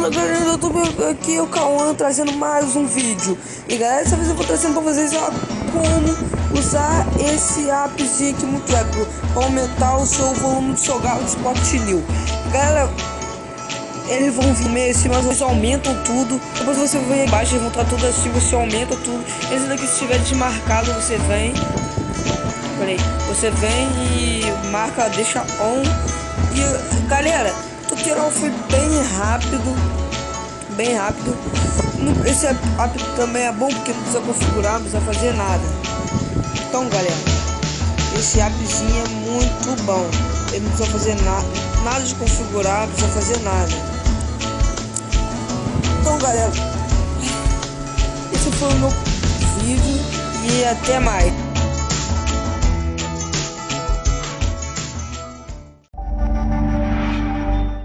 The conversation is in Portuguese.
Fala galera do YouTube, aqui é o Cauã trazendo mais um vídeo. E galera, dessa vez eu vou trazendo pra vocês como usar esse appzinho aqui muito legal para aumentar o seu volume do seu Galaxy Pocket New. Galera, eles vão vir meio assim, mas eles aumentam tudo. Depois você vem embaixo e vão estar tudo assim, você aumenta tudo. Esse daqui, se estiver desmarcado, você vem. Peraí, você vem e marca, deixa on. E galera, o tutorial foi bem rápido. Esse app também é bom porque não precisa configurar, não precisa fazer nada. Então galera, esse appzinho é muito bom. Ele não precisa fazer nada de configurar, não precisa fazer nada. Então galera, esse foi o meu vídeo e até mais.